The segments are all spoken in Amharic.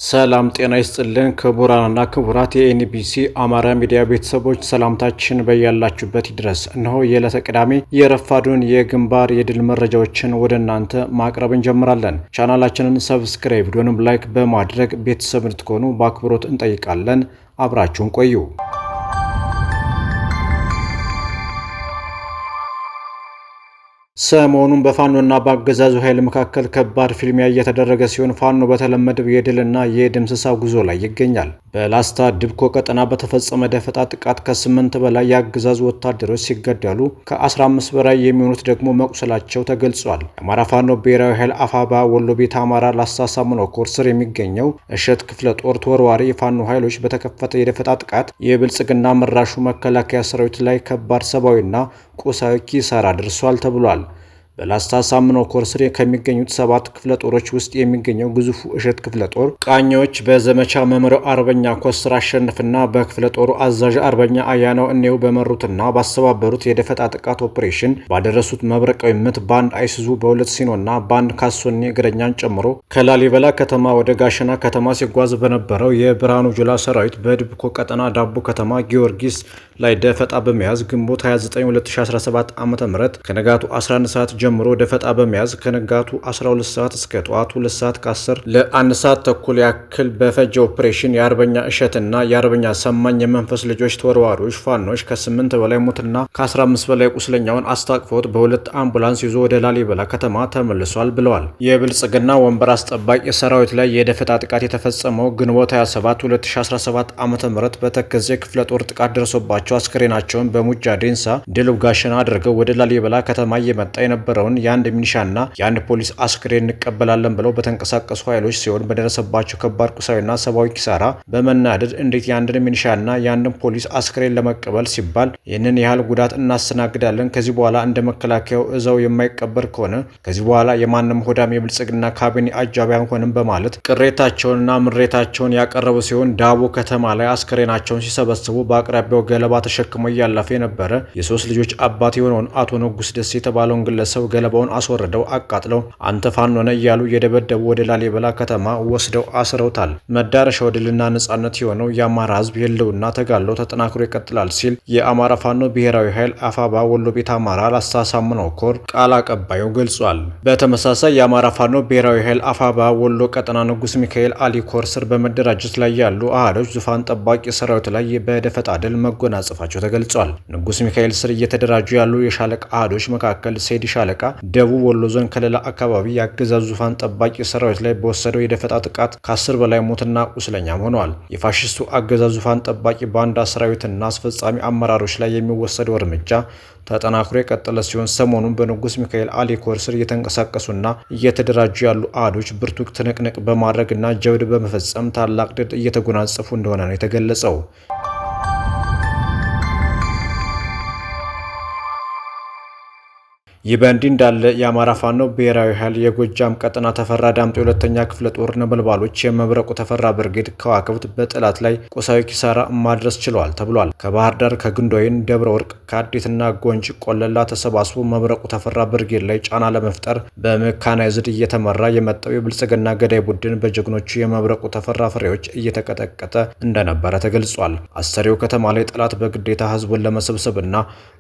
ሰላም ጤና ይስጥልን ክቡራንና ክቡራት የኤንቢሲ አማራ ሚዲያ ቤተሰቦች ሰላምታችን በያላችሁበት ይድረስ። እነሆ የዕለተ ቅዳሜ የረፋዱን የግንባር የድል መረጃዎችን ወደ እናንተ ማቅረብ እንጀምራለን። ቻናላችንን ሰብስክራይብ፣ ቪዲዮንም ላይክ በማድረግ ቤተሰብ እንድትሆኑ በአክብሮት እንጠይቃለን። አብራችሁን ቆዩ። ሰሞኑን በፋኖና በአገዛዙ ኃይል መካከል ከባድ ፍልሚያ እየተደረገ ሲሆን ፋኖ በተለመደው የድልና የድምሰሳ ጉዞ ላይ ይገኛል። በላስታ ድብኮ ቀጠና በተፈጸመ ደፈጣ ጥቃት ከ8 በላይ የአገዛዙ ወታደሮች ሲገደሉ ከ15 በላይ የሚሆኑት ደግሞ መቁሰላቸው ተገልጿል። የአማራ ፋኖ ብሔራዊ ኃይል አፋባ ወሎ ቤት አማራ ላስታ ሳምኖ ኮር ስር የሚገኘው እሸት ክፍለ ጦር ተወርዋሪ የፋኖ ኃይሎች በተከፈተ የደፈጣ ጥቃት የብልጽግና መራሹ መከላከያ ሰራዊት ላይ ከባድ ሰብአዊና ቁሳዊ ኪሳራ ደርሷል ተብሏል። በላስታ ሳምኖ ኮር ስር ከሚገኙት 7 ክፍለ ጦሮች ውስጥ የሚገኘው ግዙፉ እሸት ክፍለ ጦር ቃኞች በዘመቻ መምሪያው አርበኛ ኮስትር አሸንፍና በክፍለ ጦሩ አዛዥ አርበኛ አያናው እኔው በመሩትና ባስተባበሩት የደፈጣ ጥቃት ኦፕሬሽን ባደረሱት መብረቃዊ ምት ባንድ አይሱዙ በሁለት ሲኖና ባንድ ካሶኔ እግረኛን ጨምሮ ከላሊበላ ከተማ ወደ ጋሸና ከተማ ሲጓዝ በነበረው የብርሃኑ ጁላ ሰራዊት በድብኮ ቀጠና ዳቦ ከተማ ጊዮርጊስ ላይ ደፈጣ በመያዝ ግንቦት 29 2017 ዓ.ም ከነጋቱ 11 ሰዓት ጀምሮ ደፈጣ በመያዝ ከነጋቱ 12 ሰዓት እስከ ጠዋቱ 2 ሰዓት ከ10 ለ1 ሰዓት ተኩል ያክል በፈጀ ኦፕሬሽን የአርበኛ እሸትና የአርበኛ ሰማኝ የመንፈስ ልጆች ተወርዋሪዎች ፋኖች ከ8 በላይ ሞትና ከ15 በላይ ቁስለኛውን አስታቅፎት በሁለት አምቡላንስ ይዞ ወደ ላሊበላ ከተማ ተመልሷል ብለዋል። የብልጽግና ወንበር አስጠባቂ ሰራዊት ላይ የደፈጣ ጥቃት የተፈጸመው ግንቦት 27 2017 ዓ.ም በተከዜ ክፍለ ጦር ጥቃት ደርሶባቸው አስከሬናቸውን በሙጃ ዴንሳ ድልብ ጋሸና አድርገው ወደ ላሊበላ ከተማ እየመጣ የነበረውን የአንድ ሚኒሻና የአንድ ፖሊስ አስከሬን እንቀበላለን ብለው በተንቀሳቀሱ ኃይሎች ሲሆን በደረሰባቸው ከባድ ቁሳዊና ሰብአዊ ኪሳራ በመናደድ እንዴት የአንድን ሚኒሻና የአንድን ፖሊስ አስከሬን ለመቀበል ሲባል ይህንን ያህል ጉዳት እናስተናግዳለን? ከዚህ በኋላ እንደ መከላከያው እዛው የማይቀበር ከሆነ ከዚህ በኋላ የማንም ሆዳም የብልጽግና ካቢኔ አጃቢ አንሆንም በማለት ቅሬታቸውንና ምሬታቸውን ያቀረቡ ሲሆን ዳቦ ከተማ ላይ አስከሬናቸውን ሲሰበስቡ በአቅራቢያው ገለባ ተሸክሞ እያለፈ የነበረ የ3 ልጆች አባት የሆነውን አቶ ንጉስ ደሴ የተባለውን ግለሰብ ገለባውን አስወርደው አቃጥለው አንተ ፋኖ ነህ እያሉ የደበደቡ ወደ ላሊበላ ከተማ ወስደው አስረውታል። መዳረሻው ድልና ነጻነት የሆነው የአማራ ሕዝብ የህልውና ተጋድሎ ተጠናክሮ ይቀጥላል ሲል የአማራ ፋኖ ብሔራዊ ኃይል አፋባ ወሎ ቤት አማራ ላስታ ሳምኖ ኮር ቃል አቀባዩ ገልጿል። በተመሳሳይ የአማራ ፋኖ ብሔራዊ ኃይል አፋባ ወሎ ቀጠና ንጉስ ሚካኤል አሊ ኮር ስር በመደራጀት ላይ ያሉ አህዶች ዙፋን ጠባቂ ሰራዊት ላይ በደፈጣ ድል መጎናጸፋቸው ተገልጿል። ንጉስ ሚካኤል ስር እየተደራጁ ያሉ የሻለቃ አህዶች መካከል ሴዲ ሻለቃ ደቡብ ወሎ ዞን ከለላ አካባቢ የአገዛዙ ዙፋን ጠባቂ ሰራዊት ላይ በወሰደው የደፈጣ ጥቃት ከ10 በላይ ሞትና ቁስለኛም ሆነዋል። የፋሽስቱ አገዛዙ ዙፋን ጠባቂ ባንዳ ሰራዊትና አስፈጻሚ አመራሮች ላይ የሚወሰደው እርምጃ ተጠናክሮ የቀጠለ ሲሆን ሰሞኑን በንጉስ ሚካኤል አሊ ኮር ስር እየተንቀሳቀሱና እየተደራጁ ያሉ አህዶች ብርቱ ትንቅንቅ በማድረግና ጀብድ በመፈጸም ታላቅ ድል እየተጎናጸፉ እንደሆነ ነው የተገለጸው። ይህ በእንዲህ እንዳለ የአማራ ፋኖ ብሔራዊ ኃይል የጎጃም ቀጠና ተፈራ ዳምጤ ሁለተኛ ክፍለ ጦር ነበልባሎች የመብረቁ ተፈራ ብርጌድ ከዋክብት በጠላት ላይ ቁሳዊ ኪሳራ ማድረስ ችለዋል ተብሏል። ከባህር ዳር ከግንዶይን ደብረ ወርቅ ከአዴትና ጎንጅ ቆለላ ተሰባስቦ መብረቁ ተፈራ ብርጌድ ላይ ጫና ለመፍጠር በሜካናይዝድ እየተመራ የመጣው የብልጽግና ገዳይ ቡድን በጀግኖቹ የመብረቁ ተፈራ ፍሬዎች እየተቀጠቀጠ እንደነበረ ተገልጿል። አሰሪው ከተማ ላይ ጠላት በግዴታ ህዝቡን ለመሰብሰብና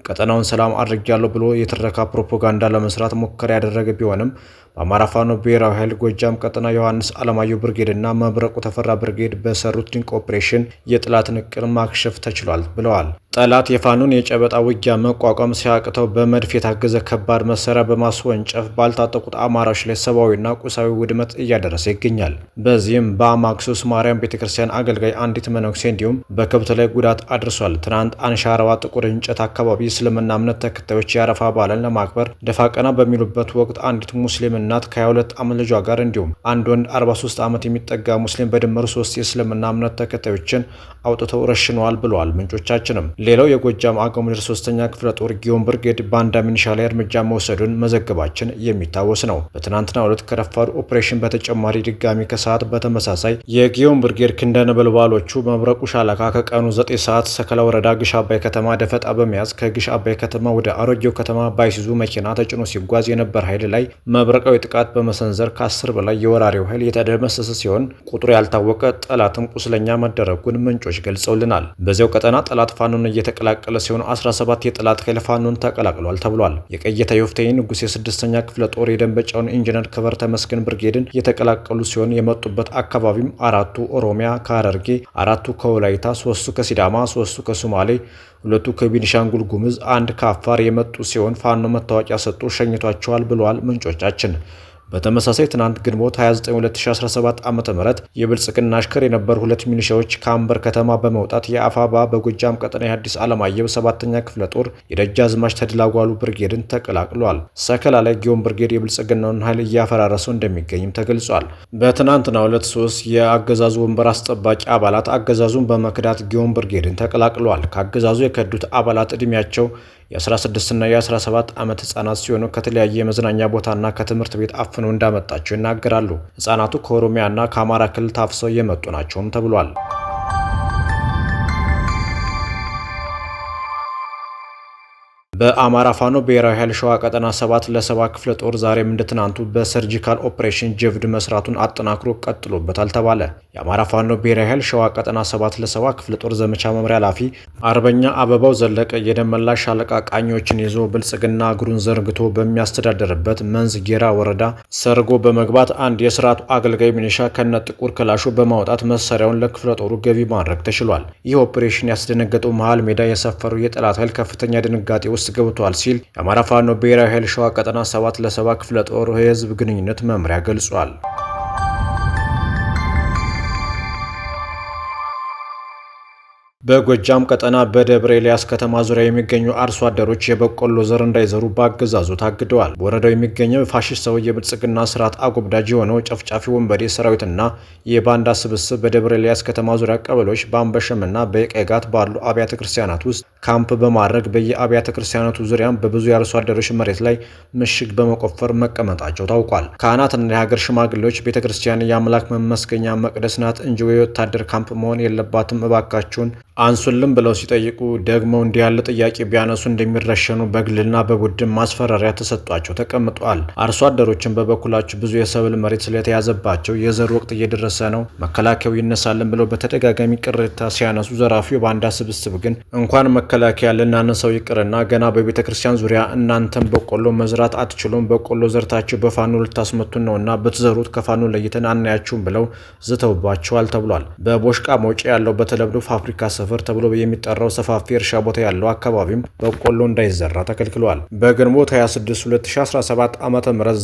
ቀጠናውን ሰላም አድርጌያለሁ ብሎ የተረካ ፕሮፓጋንዳ ለመስራት ሙከራ ያደረገ ቢሆንም በአማራ ፋኖ ብሔራዊ ኃይል ጎጃም ቀጠና ዮሐንስ አለማየሁ ብርጌድና መብረቁ ተፈራ ብርጌድ በሰሩት ድንቅ ኦፕሬሽን የጠላትን እቅድ ማክሸፍ ተችሏል ብለዋል። ጠላት የፋኖን የጨበጣ ውጊያ መቋቋም ሲያቅተው በመድፍ የታገዘ ከባድ መሳሪያ በማስወንጨፍ ባልታጠቁት አማራዎች ላይ ሰብአዊና ቁሳዊ ውድመት እያደረሰ ይገኛል። በዚህም በአማክሱስ ማርያም ቤተክርስቲያን አገልጋይ አንዲት መነኩሴ እንዲሁም በከብት ላይ ጉዳት አድርሷል። ትናንት አንሻራዋ ጥቁር እንጨት አካባቢ እስልምና እምነት ተከታዮች የአረፋ በዓልን ለማክበር ደፋ ቀና በሚሉበት ወቅት አንዲት ሙስሊም እናት ከ22 ዓመት ልጇ ጋር እንዲሁም አንድ ወንድ 43 ዓመት የሚጠጋ ሙስሊም በድምሩ 3 የእስልምና እምነት ተከታዮችን አውጥተው ረሽነዋል ብለዋል ምንጮቻችንም። ሌላው የጎጃም አገው ምድር 3ኛ ክፍለ ጦር ጊዮን ብርጌድ ባንዳ ሚኒሻ ላይ እርምጃ መውሰዱን መዘገባችን የሚታወስ ነው። በትናንትናው ዕለት ከረፋዱ ኦፕሬሽን በተጨማሪ ድጋሚ ከሰዓት በተመሳሳይ የጊዮን ብርጌድ ክንደ ነበልባሎቹ መብረቁ ሻለቃ ከቀኑ 9 ሰዓት ሰከላ ወረዳ ግሽ አባይ ከተማ ደፈጣ በመያዝ ከግሽ አባይ ከተማ ወደ አሮጌው ከተማ ባይሲዙ መኪና ተጭኖ ሲጓዝ የነበር ኃይል ላይ መብረቃዊ ጥቃት በመሰንዘር ከ10 በላይ የወራሪው ኃይል የተደመሰሰ ሲሆን ቁጥሩ ያልታወቀ ጠላትም ቁስለኛ መደረጉን ምንጮች ገልጸውልናል። በዚያው ቀጠና ጠላት ፋኖን እየተቀላቀለ ሲሆን 17 የጠላት ኃይል ፋኖን ተቀላቅሏል ተብሏል። የቀየታ ዮፍቴ ንጉስ የ6ኛ ክፍለ ጦር የደንበጫውን ኢንጂነር ክበር ተመስገን ብርጌድን የተቀላቀሉ ሲሆን የመጡበት አካባቢም 4ቱ ኦሮሚያ ከሐረርጌ፣ 4ቱ ከወላይታ፣ 3ቱ ከሲዳማ፣ 3ቱ ከሶማሌ፣ 2ቱ ከቤኒሻንጉል ጉሙዝ፣ 1 ከአፋር የመጡ ሲሆን ፋኖ መታወቂያ ሰጥቶ ሸኝቷቸዋል ብለዋል ምንጮቻችን። በተመሳሳይ ትናንት ግንቦት 29 2017 ዓ.ም የብልጽግና አሽከር የነበሩ 2 ሚሊሻዎች ከአምበር ከተማ በመውጣት የአፋባ በጎጃም ቀጠና የሐዲስ ዓለማየሁ 7ኛ ክፍለ ጦር የደጃዝማች ተድላጓሉ ብርጌድን ተቀላቅሏል። ሰከላ ላይ ጊዮን ብርጌድ የብልጽግናውን ኃይል እያፈራረሰው እንደሚገኝም ተገልጿል። በትናንትናው ዕለት 3 የአገዛዙ ወንበር አስጠባቂ አባላት አገዛዙን በመክዳት ጊዮን ብርጌድን ተቀላቅሏል። ከአገዛዙ የከዱት አባላት ዕድሜያቸው የ16 እና የ17 ዓመት ህጻናት ሲሆኑ ከተለያየ የመዝናኛ ቦታና ከትምህርት ቤት አፍነው እንዳመጣቸው ይናገራሉ። ህጻናቱ ከኦሮሚያና ከአማራ ክልል ታፍሰው የመጡ ናቸውም ተብሏል። በአማራ ፋኖ ብሔራዊ ኃይል ሸዋ ቀጠና 7 ለ7 ክፍለ ጦር ዛሬም እንደትናንቱ በሰርጂካል ኦፕሬሽን ጀብድ መስራቱን አጠናክሮ ቀጥሎበታል ተባለ። የአማራ ፋኖ ብሔራዊ ኃይል ሸዋ ቀጠና 7 ለ7 ክፍለ ጦር ዘመቻ መምሪያ ኃላፊ አርበኛ አበባው ዘለቀ የደመላሽ ሻለቃ ቃኞችን ይዞ ብልጽግና እግሩን ዘርግቶ በሚያስተዳድርበት መንዝ ጌራ ወረዳ ሰርጎ በመግባት አንድ የስርዓቱ አገልጋይ ሚኒሻ ከነ ጥቁር ክላሹ በማውጣት መሳሪያውን ለክፍለ ጦሩ ገቢ ማድረግ ተችሏል። ይህ ኦፕሬሽን ያስደነገጠው መሃል ሜዳ የሰፈሩ የጠላት ኃይል ከፍተኛ ድንጋጤ ውስጥ ገብቷል ሲል የአማራ ፋኖ ብሔራዊ ኃይል ሸዋ ቀጠና 7 ለ7 ክፍለ ጦር የህዝብ ግንኙነት መምሪያ ገልጿል። በጎጃም ቀጠና በደብረ ኤልያስ ከተማ ዙሪያ የሚገኙ አርሶ አደሮች የበቆሎ ዘር እንዳይዘሩ በአገዛዙ ታግደዋል። በወረዳው የሚገኘው ፋሽስታዊ የብልጽግና ስርዓት አጎብዳጅ የሆነው ጨፍጫፊ ወንበዴ ሰራዊትና የባንዳ ስብስብ በደብረ ኤልያስ ከተማ ዙሪያ ቀበሌዎች በአንበሸምና በቀጋት ባሉ አብያተ ክርስቲያናት ውስጥ ካምፕ በማድረግ በየአብያተ ክርስቲያናቱ ዙሪያም በብዙ የአርሶ አደሮች መሬት ላይ ምሽግ በመቆፈር መቀመጣቸው ታውቋል። ካህናትና የሀገር ሽማግሌዎች ቤተ ክርስቲያን የአምላክ መመስገኛ መቅደስ ናት እንጂ የወታደር ካምፕ መሆን የለባትም እባካችሁን አንሱልም ብለው ሲጠይቁ ደግሞ እንዲህ ያለ ጥያቄ ቢያነሱ እንደሚረሸኑ በግልና በቡድን ማስፈራሪያ ተሰጧቸው ተቀምጧል። አርሶ አደሮችን በበኩላቸው ብዙ የሰብል መሬት ስለተያዘባቸው የዘር ወቅት እየደረሰ ነው፣ መከላከያው ይነሳልን ብለው በተደጋጋሚ ቅሬታ ሲያነሱ ዘራፊው የባንዳ ስብስብ ግን እንኳን መከላከያ ልናነሳው ይቅርና ገና በቤተ ክርስቲያን ዙሪያ እናንተም በቆሎ መዝራት አትችሉም፣ በቆሎ ዘርታችሁ በፋኖ ልታስመቱን ነውና ብትዘሩት ከፋኖ ለይተን አናያችሁም ብለው ዝተውባቸዋል ተብሏል። በቦሽቃ መውጫ ያለው በተለምዶ ፋብሪካ ሰፈር ተብሎ የሚጠራው ሰፋፊ እርሻ ቦታ ያለው አካባቢም በቆሎ እንዳይዘራ ተከልክሏል። በግንቦት 26 2017 ዓ.ም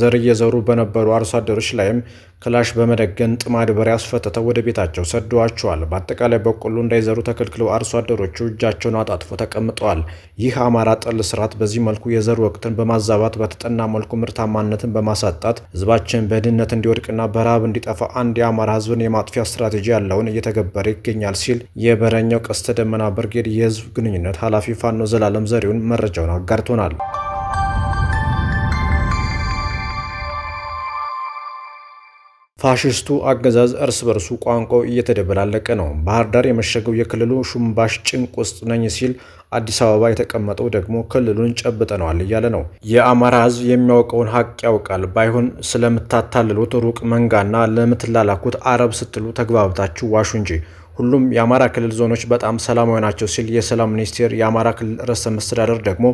ዘር እየዘሩ በነበሩ አርሶ አደሮች ላይም ክላሽ በመደገን ጥማድ በሬ አስፈትተው ወደ ቤታቸው ሰደዋቸዋል። በአጠቃላይ በቆሎ እንዳይዘሩ ተከልክለው አርሶ አደሮቹ እጃቸውን አጣጥፈው ተቀምጠዋል። ይህ አማራ ጠል ስርዓት በዚህ መልኩ የዘር ወቅትን በማዛባት በተጠና መልኩ ምርታማነትን በማሳጣት ህዝባችን በድህነት እንዲወድቅና በረሃብ እንዲጠፋ አንድ የአማራ ህዝብን የማጥፊያ ስትራቴጂ ያለውን እየተገበረ ይገኛል ሲል የበረኛው ቀስተ ደመና ብርጌድ የህዝብ ግንኙነት ኃላፊ ፋኖ ዘላለም ዘሪሁን መረጃውን አጋርቶናል። ፋሽስቱ አገዛዝ እርስ በርሱ ቋንቋው እየተደበላለቀ ነው። ባህር ዳር የመሸገው የክልሉ ሹምባሽ ጭንቅ ውስጥ ነኝ ሲል አዲስ አበባ የተቀመጠው ደግሞ ክልሉን ጨብጠነዋል እያለ ነው። የአማራ ህዝብ የሚያውቀውን ሀቅ ያውቃል። ባይሆን ስለምታታልሉት ሩቅ መንጋና ለምትላላኩት አረብ ስትሉ ተግባብታችሁ ዋሹ እንጂ ሁሉም የአማራ ክልል ዞኖች በጣም ሰላማዊ ናቸው ሲል የሰላም ሚኒስቴር፣ የአማራ ክልል ርዕሰ መስተዳደር ደግሞ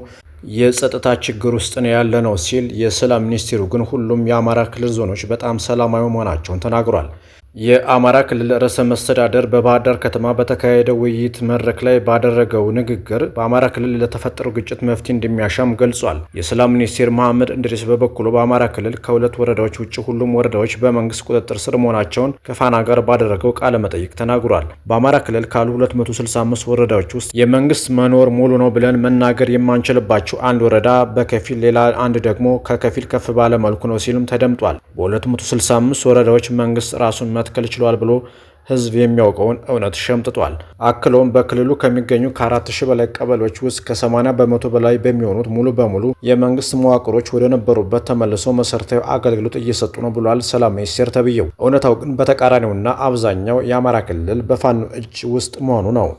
የጸጥታ ችግር ውስጥ ነው ያለ ነው ሲል፣ የሰላም ሚኒስቴሩ ግን ሁሉም የአማራ ክልል ዞኖች በጣም ሰላማዊ መሆናቸውን ተናግሯል። የአማራ ክልል ርዕሰ መስተዳደር በባህር ዳር ከተማ በተካሄደው ውይይት መድረክ ላይ ባደረገው ንግግር በአማራ ክልል ለተፈጠረው ግጭት መፍትሄ እንደሚያሻም ገልጿል። የሰላም ሚኒስቴር መሐመድ እንድሪስ በበኩሉ በአማራ ክልል ከ2 ወረዳዎች ውጭ ሁሉም ወረዳዎች በመንግስት ቁጥጥር ስር መሆናቸውን ከፋና ጋር ባደረገው ቃለ መጠይቅ ተናግሯል። በአማራ ክልል ካሉ 265 ወረዳዎች ውስጥ የመንግስት መኖር ሙሉ ነው ብለን መናገር የማንችልባቸው አንድ ወረዳ በከፊል ሌላ አንድ ደግሞ ከከፊል ከፍ ባለ መልኩ ነው ሲልም ተደምጧል። በ265 ወረዳዎች መንግስት ራሱን መትከል ችሏል ብሎ ህዝብ የሚያውቀውን እውነት ሸምጥጧል። አክሎም በክልሉ ከሚገኙ ከ4000 በላይ ቀበሌዎች ውስጥ ከ80 በመቶ በላይ በሚሆኑት ሙሉ በሙሉ የመንግስት መዋቅሮች ወደ ነበሩበት ተመልሰው መሰረታዊ አገልግሎት እየሰጡ ነው ብሏል ሰላም ሚኒስቴር ተብዬው። እውነታው ግን በተቃራኒውና አብዛኛው የአማራ ክልል በፋኖ እጅ ውስጥ መሆኑ ነው።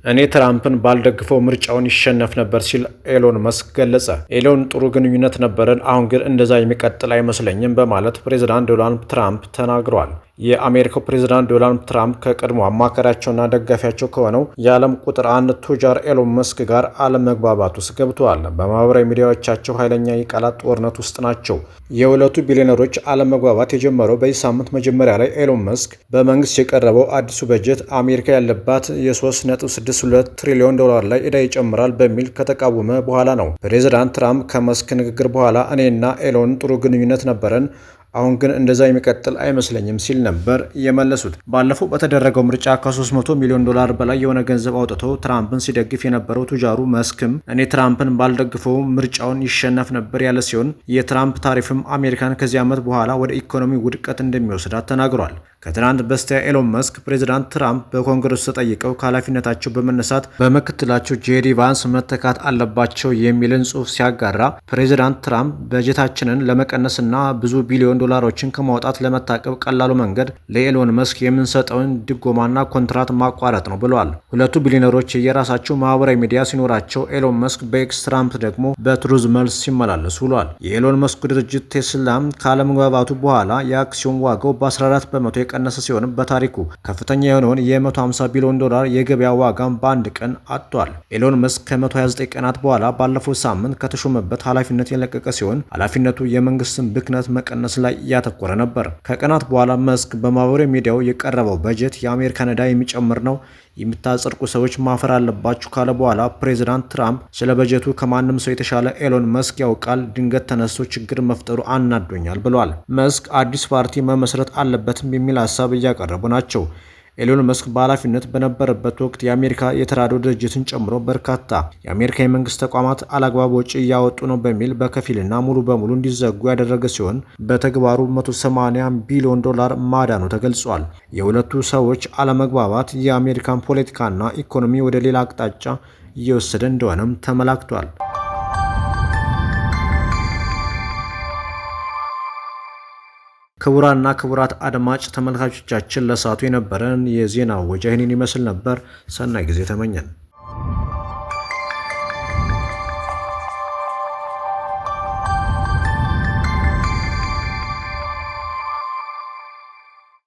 እኔ ትራምፕን ባልደግፈው ምርጫውን ይሸነፍ ነበር ሲል ኤሎን መስክ ገለጸ። ኤሎን ጥሩ ግንኙነት ነበረን፣ አሁን ግን እንደዛ የሚቀጥል አይመስለኝም በማለት ፕሬዚዳንት ዶናልድ ትራምፕ ተናግረዋል። የአሜሪካው ፕሬዚዳንት ዶናልድ ትራምፕ ከቀድሞ አማካሪያቸውና ደጋፊያቸው ከሆነው የዓለም ቁጥር 1 ቱጃር ኤሎን መስክ ጋር አለመግባባት ውስጥ ገብተዋል። በማህበራዊ ሚዲያዎቻቸው ኃይለኛ የቃላት ጦርነት ውስጥ ናቸው። የሁለቱ ቢሊዮነሮች አለመግባባት የጀመረው በዚህ ሳምንት መጀመሪያ ላይ ኤሎን መስክ በመንግስት የቀረበው አዲሱ በጀት አሜሪካ ያለባት የ3.62 ትሪሊዮን ዶላር ላይ ዕዳ ይጨምራል በሚል ከተቃወመ በኋላ ነው። ፕሬዚዳንት ትራምፕ ከመስክ ንግግር በኋላ እኔና ኤሎን ጥሩ ግንኙነት ነበረን፣ አሁን ግን እንደዛ የሚቀጥል አይመስለኝም ሲል ነበር የመለሱት። ባለፈው በተደረገው ምርጫ ከ300 ሚሊዮን ዶላር በላይ የሆነ ገንዘብ አውጥቶ ትራምፕን ሲደግፍ የነበረው ቱጃሩ መስክም እኔ ትራምፕን ባልደግፈው ምርጫውን ይሸነፍ ነበር ያለ ሲሆን የትራምፕ ታሪፍም አሜሪካን ከዚህ ዓመት በኋላ ወደ ኢኮኖሚ ውድቀት እንደሚወስዳት ተናግሯል። ከትናንት በስቲያ ኤሎን መስክ ፕሬዚዳንት ትራምፕ በኮንግረስ ተጠይቀው ከኃላፊነታቸው በመነሳት በምክትላቸው ጄዲ ቫንስ መተካት አለባቸው የሚልን ጽሑፍ ሲያጋራ ፕሬዚዳንት ትራምፕ በጀታችንን ለመቀነስና ብዙ ቢሊዮን ዶላሮችን ከማውጣት ለመታቀብ ቀላሉ መንገድ ለኤሎን መስክ የምንሰጠውን ድጎማና ኮንትራት ማቋረጥ ነው ብለዋል። ሁለቱ ቢሊዮነሮች የራሳቸው ማህበራዊ ሚዲያ ሲኖራቸው ኤሎን መስክ በኤክስ ትራምፕ ደግሞ በትሩዝ መልስ ሲመላለሱ ውሏል። የኤሎን መስክ ድርጅት ቴስላም ካለመግባባቱ በኋላ የአክሲዮን ዋጋው በ14 በመቶ የቀነሰ ሲሆን በታሪኩ ከፍተኛ የሆነውን የ150 ቢሊዮን ዶላር የገበያ ዋጋም በአንድ ቀን አጥቷል። ኤሎን መስክ ከ129 ቀናት በኋላ ባለፈው ሳምንት ከተሾመበት ኃላፊነት የለቀቀ ሲሆን ኃላፊነቱ የመንግስትን ብክነት መቀነስ ላይ ያተኮረ ነበር። ከቀናት በኋላ መስክ በማህበራዊ ሚዲያው የቀረበው በጀት የአሜሪካን ዕዳ የሚጨምር ነው፣ የምታጸድቁ ሰዎች ማፈር አለባችሁ ካለ በኋላ ፕሬዚዳንት ትራምፕ ስለ በጀቱ ከማንም ሰው የተሻለ ኤሎን መስክ ያውቃል፣ ድንገት ተነስቶ ችግር መፍጠሩ አናዶኛል ብለዋል። መስክ አዲስ ፓርቲ መመስረት አለበትም የሚል ሀሳብ እያቀረቡ ናቸው። ኤሎን መስክ በኃላፊነት በነበረበት ወቅት የአሜሪካ የተራድኦ ድርጅትን ጨምሮ በርካታ የአሜሪካ የመንግስት ተቋማት አላግባብ ወጪ እያወጡ ነው በሚል በከፊልና ሙሉ በሙሉ እንዲዘጉ ያደረገ ሲሆን በተግባሩ 180 ቢሊዮን ዶላር ማዳኑ ተገልጿል። የሁለቱ ሰዎች አለመግባባት የአሜሪካን ፖለቲካና ኢኮኖሚ ወደ ሌላ አቅጣጫ እየወሰደ እንደሆነም ተመላክቷል። ክቡራንና ክቡራት አድማጭ ተመልካቾቻችን ለሰዓቱ የነበረን የዜና ወጃ ይህንን ይመስል ነበር። ሰናይ ጊዜ ተመኘን።